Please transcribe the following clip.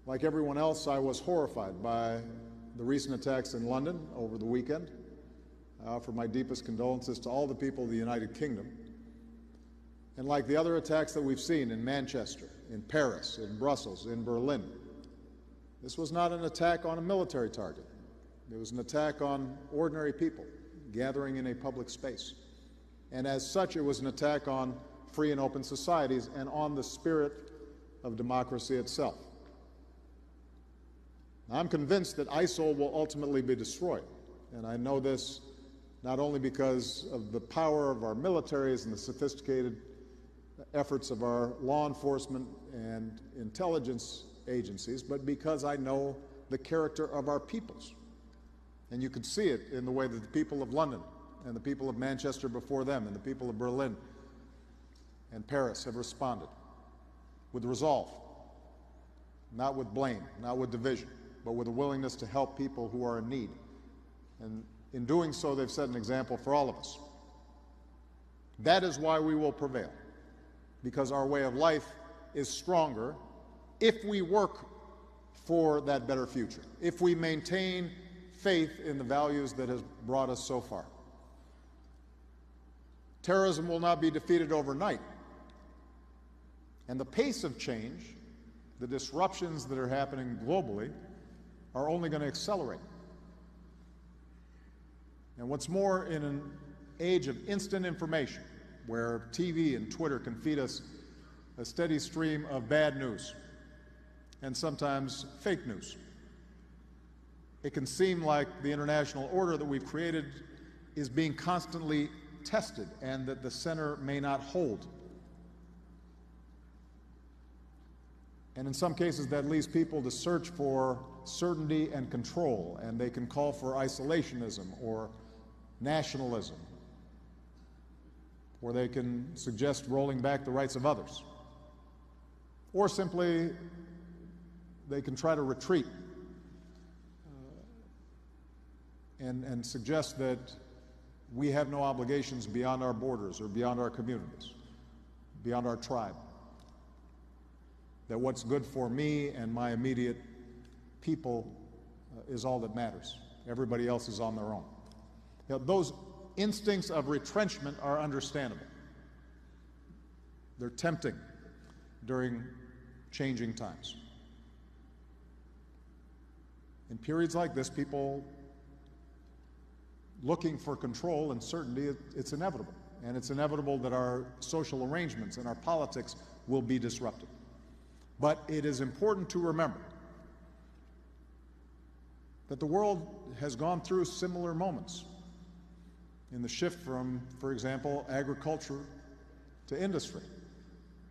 Like everyone else, I was horrified by the recent attacks in London over the weekend. I offer my deepest condolences to all the people of the United Kingdom. And like the other attacks that we've seen in Manchester, in Paris, in Brussels, in Berlin, this was not an attack on a military target. It was an attack on ordinary people gathering in a public space. And as such, it was an attack on free and open societies and on the spirit of democracy itself. I'm convinced that ISIL will ultimately be destroyed, and I know this not only because of the power of our militaries and the sophisticated efforts of our law enforcement and intelligence agencies, but because I know the character of our peoples. And you could see it in the way that the people of London and the people of Manchester before them and the people of Berlin and Paris have responded with resolve, not with blame, not with division, but with a willingness to help people who are in need. And in doing so, they've set an example for all of us. That is why we will prevail, because our way of life is stronger if we work for that better future, if we maintain faith in the values that has brought us so far. Terrorism will not be defeated overnight, and the pace of change, the disruptions that are happening globally, are only going to accelerate. And what's more, in an age of instant information, where TV and Twitter can feed us a steady stream of bad news and sometimes fake news, it can seem like the international order that we've created is being constantly tested and that the center may not hold. And in some cases, that leads people to search for certainty and control, and they can call for isolationism or nationalism, or they can suggest rolling back the rights of others, or simply they can try to retreat and suggest that we have no obligations beyond our borders or beyond our communities, beyond our tribe, that what's good for me and my immediate people is all that matters. Everybody else is on their own. Now, those instincts of retrenchment are understandable. They're tempting during changing times. In periods like this, people looking for control and certainty, it's inevitable. And it's inevitable that our social arrangements and our politics will be disrupted. But it is important to remember that the world has gone through similar moments in the shift from, for example, agriculture to industry.